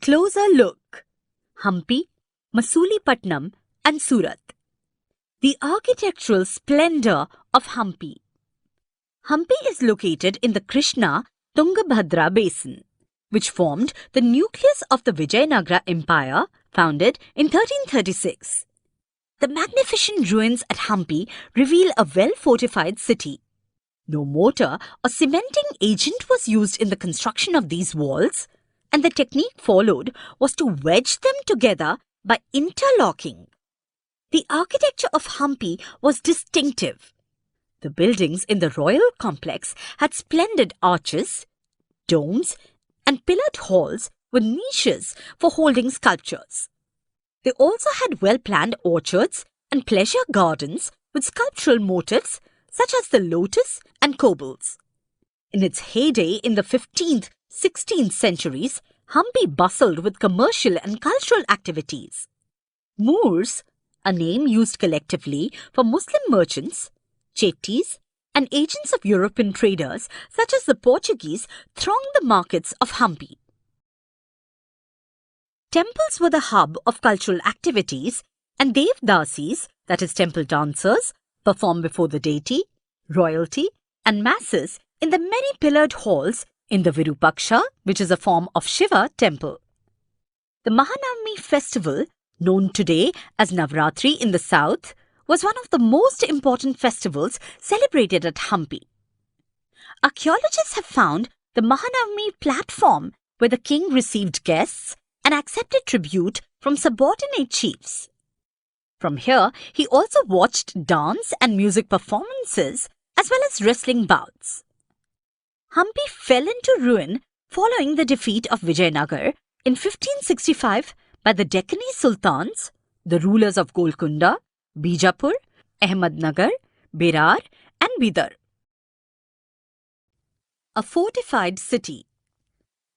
closer look. Hampi, Masulipattnam and Surat. The architectural splendor of Hampi. Hampi is located in the Krishna-Tungabhadra basin, which formed the nucleus of the Vijayanagara Empire, founded in 1336. The magnificent ruins at Hampi reveal a well-fortified city. No mortar or cementing agent was used in the construction of these walls, and the technique followed was to wedge them together by interlocking. The architecture of Hampi was distinctive. The buildings in the royal complex had splendid arches, domes, and pillared halls with niches for holding sculptures. They also had well-planned orchards and pleasure gardens with sculptural motifs such as the lotus and kobolds. In its heyday in the 15th, 16th centuries, Hampi bustled with commercial and cultural activities. Moors, a name used collectively for Muslim merchants, chettis, and agents of European traders such as the Portuguese, thronged the markets of Hampi. Temples were the hub of cultural activities, and Devdasis, that is temple dancers, performed before the deity, royalty, and masses in the many pillared halls in the Virupaksha, which is a form of Shiva temple. The Mahanavami festival, known today as Navratri in the south, was one of the most important festivals celebrated at Hampi. Archaeologists have found the Mahanavami platform where the king received guests and accepted tribute from subordinate chiefs. From here, he also watched dance and music performances as well as wrestling bouts. Hampi fell into ruin following the defeat of Vijayanagar in 1565 by the Deccani Sultans, the rulers of Golconda, Bijapur, Ahmednagar, Berar and Bidar. A fortified city.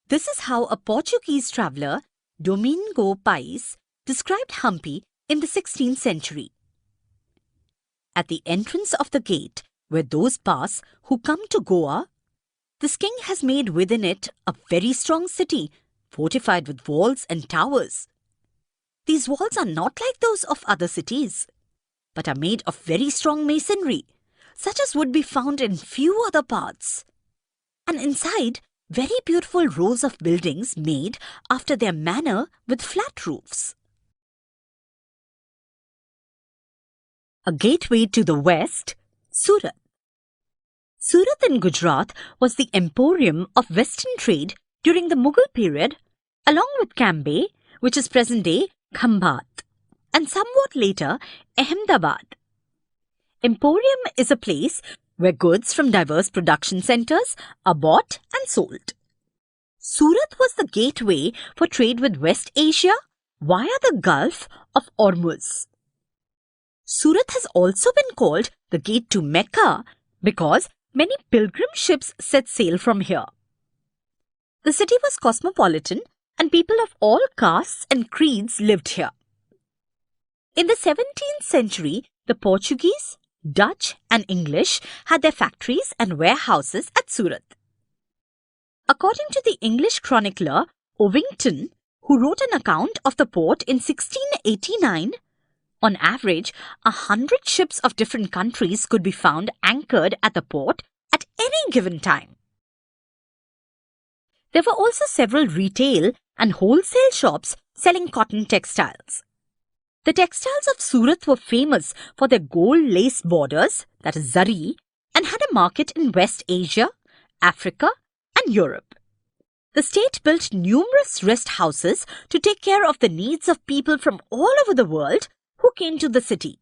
This is how a Portuguese traveller, Domingo Paes, described Hampi in the 16th century. At the entrance of the gate where those pass who come to Goa, this king has made within it a very strong city, fortified with walls and towers. These walls are not like those of other cities, but are made of very strong masonry, such as would be found in few other parts. And inside, very beautiful rows of buildings made after their manner with flat roofs. A gateway to the west, Surat. Surat in Gujarat was the emporium of western trade during the Mughal period, along with Cambay, which is present-day Khambat, and somewhat later Ahmedabad. Emporium is a place where goods from diverse production centers are bought and sold. Surat was the gateway for trade with West Asia via the Gulf of Hormuz. Surat has also been called the gate to Mecca because many pilgrim ships set sail from here. The city was cosmopolitan and people of all castes and creeds lived here. In the 17th century, the Portuguese, Dutch and English had their factories and warehouses at Surat. According to the English chronicler Ovington, who wrote an account of the port in 1689, on average, 100 ships of different countries could be found anchored at the port at any given time. There were also several retail and wholesale shops selling cotton textiles. The textiles of Surat were famous for their gold lace borders, that is zari, and had a market in West Asia, Africa, and Europe. The state built numerous rest houses to take care of the needs of people from all over the world who came to the city.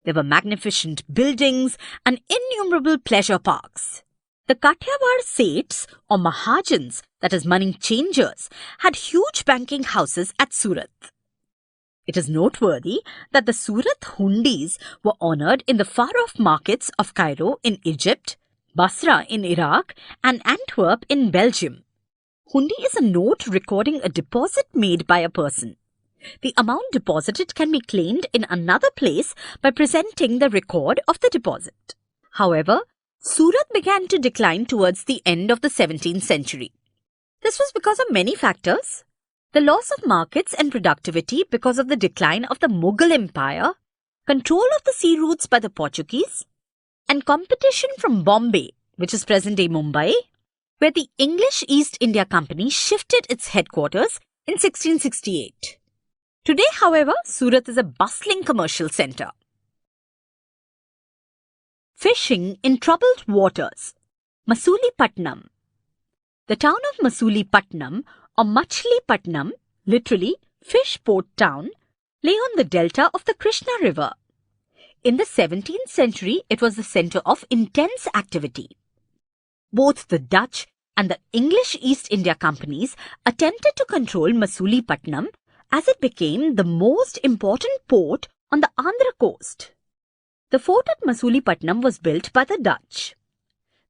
There were magnificent buildings and innumerable pleasure parks. The Kathiawar Seths or Mahajans, that is money changers, had huge banking houses at Surat. It is noteworthy that the Surat Hundis were honoured in the far-off markets of Cairo in Egypt, Basra in Iraq, and Antwerp in Belgium. Hundi is a note recording a deposit made by a person. The amount deposited can be claimed in another place by presenting the record of the deposit. However, Surat began to decline towards the end of the 17th century. This was because of many factors. The loss of markets and productivity because of the decline of the Mughal Empire, control of the sea routes by the Portuguese, and competition from Bombay, which is present-day Mumbai, where the English East India Company shifted its headquarters in 1668. Today, however, Surat is a bustling commercial centre. Fishing in troubled waters. Masulipattnam. The town of Masulipattnam or Machilipatnam, literally fish port town, lay on the delta of the Krishna River. In the 17th century, it was the centre of intense activity. Both the Dutch and the English East India Companies attempted to control Masulipattnam as it became the most important port on the Andhra coast. The fort at Masulipattnam was built by the Dutch.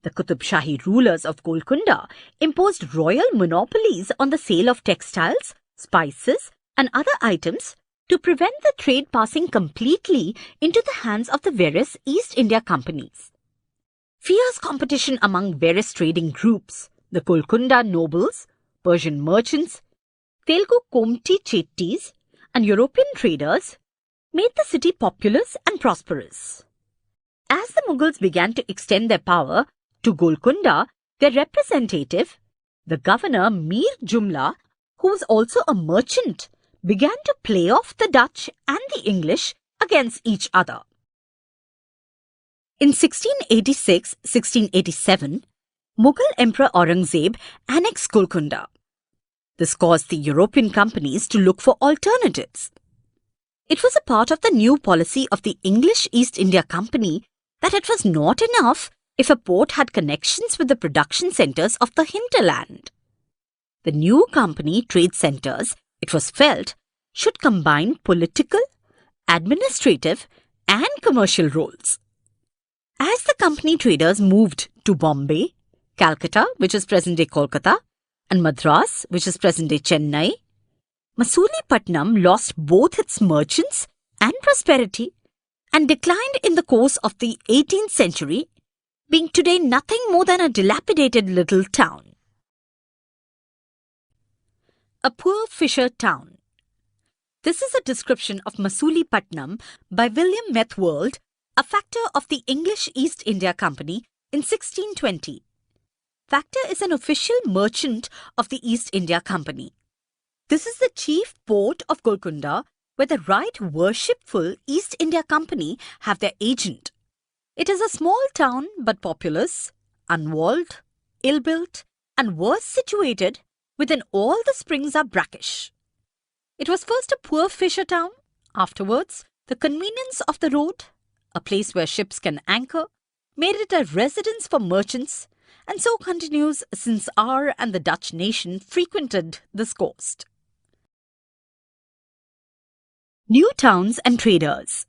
The Qutub Shahi rulers of Golconda imposed royal monopolies on the sale of textiles, spices and other items to prevent the trade passing completely into the hands of the various East India companies. Fierce competition among various trading groups, the Golconda nobles, Persian merchants, Telugu Komti Chettis and European traders, made the city populous and prosperous. As the Mughals began to extend their power to Golconda, their representative, the governor Mir Jumla, who was also a merchant, began to play off the Dutch and the English against each other. In 1686-1687, Mughal Emperor Aurangzeb annexed Golconda. This caused the European companies to look for alternatives. It was a part of the new policy of the English East India Company that it was not enough if a port had connections with the production centres of the hinterland. The new company trade centres, it was felt, should combine political, administrative and commercial roles. As the company traders moved to Bombay, Calcutta, which is present-day Kolkata, and Madras, which is present-day Chennai, Masulipattnam lost both its merchants and prosperity and declined in the course of the 18th century, being today nothing more than a dilapidated little town. A poor fisher town. This is a description of Masulipattnam by William Methwold, a factor of the English East India Company in 1620. Factor is an official merchant of the East India Company. This is the chief port of Golconda, where the Right Worshipful East India Company have their agent. It is a small town but populous, unwalled, ill-built and worse situated, within all the springs are brackish. It was first a poor fisher town, afterwards the convenience of the road, a place where ships can anchor, made it a residence for merchants, and so continues since our and the Dutch nation frequented this coast. New towns and traders.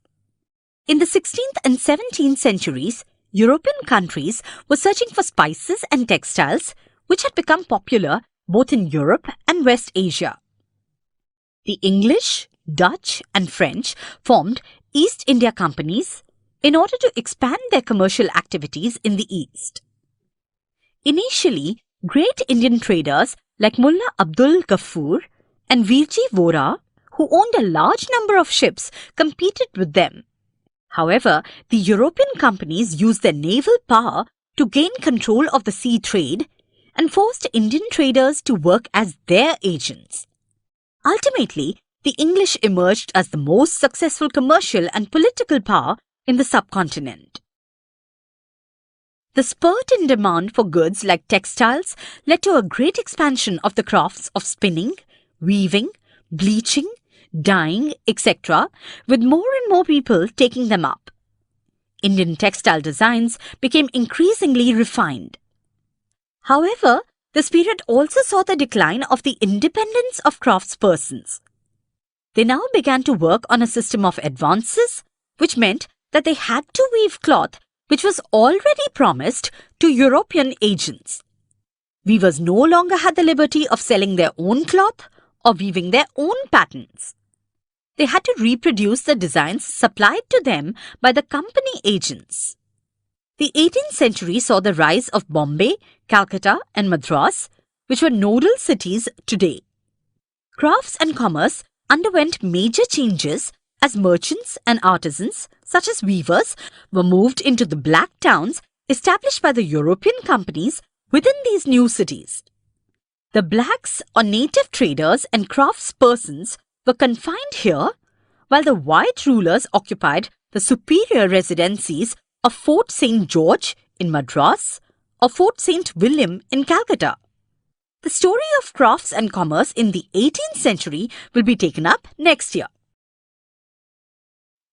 In the 16th and 17th centuries, European countries were searching for spices and textiles which had become popular both in Europe and West Asia. The English, Dutch and French formed East India Companies in order to expand their commercial activities in the East. Initially, great Indian traders like Mullah Abdul Ghaffur and Virji Vora, who owned a large number of ships, competed with them. However, the European companies used their naval power to gain control of the sea trade and forced Indian traders to work as their agents. Ultimately, the English emerged as the most successful commercial and political power in the subcontinent. The spurt in demand for goods like textiles led to a great expansion of the crafts of spinning, weaving, bleaching, dyeing, etc., with more and more people taking them up. Indian textile designs became increasingly refined. However, this period also saw the decline of the independence of craftspersons. They now began to work on a system of advances, which meant that they had to weave cloth which was already promised to European agents. Weavers no longer had the liberty of selling their own cloth or weaving their own patterns. They had to reproduce the designs supplied to them by the company agents. The 18th century saw the rise of Bombay, Calcutta and Madras, which were nodal cities today. Crafts and commerce underwent major changes as merchants and artisans, such as weavers, were moved into the black towns established by the European companies within these new cities. The blacks or native traders and craftspersons were confined here, while the white rulers occupied the superior residencies of Fort St. George in Madras or Fort St. William in Calcutta. The story of crafts and commerce in the 18th century will be taken up next year.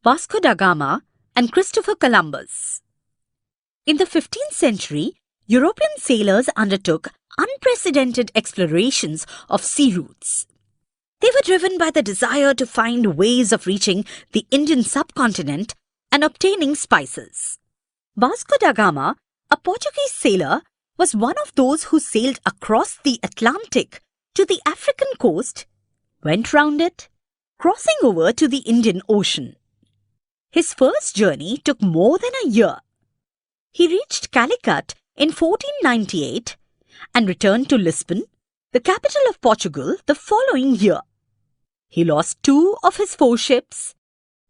Vasco da Gama and Christopher Columbus. In the 15th century, European sailors undertook unprecedented explorations of sea routes. They were driven by the desire to find ways of reaching the Indian subcontinent and obtaining spices. Vasco da Gama, a Portuguese sailor, was one of those who sailed across the Atlantic to the African coast, went round it, crossing over to the Indian Ocean. His first journey took more than a year. He reached Calicut in 1498 and returned to Lisbon, the capital of Portugal, the following year. He lost 2 of his 4 ships,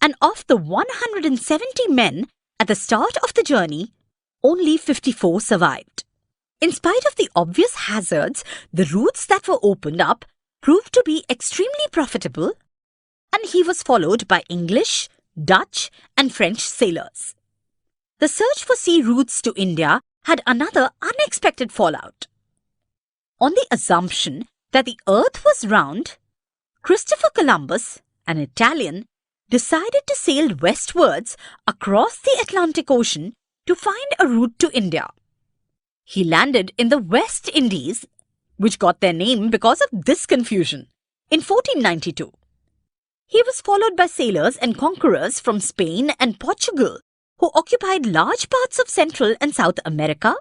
and of the 170 men at the start of the journey, only 54 survived. In spite of the obvious hazards, the routes that were opened up proved to be extremely profitable, and he was followed by English, Dutch, and French sailors. The search for sea routes to India had another unexpected fallout. On the assumption that the earth was round, Christopher Columbus, an Italian, decided to sail westwards across the Atlantic Ocean to find a route to India. He landed in the West Indies, which got their name because of this confusion, in 1492. He was followed by sailors and conquerors from Spain and Portugal, who occupied large parts of Central and South America,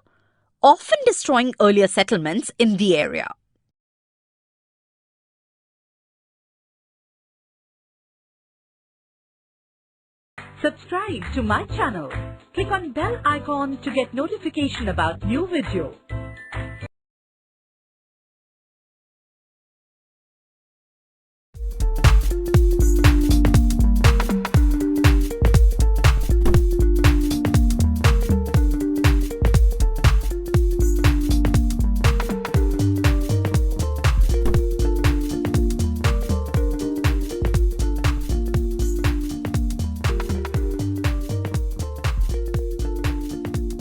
often destroying earlier settlements in the area. Subscribe to my channel. Click on bell icon to get notification about new video.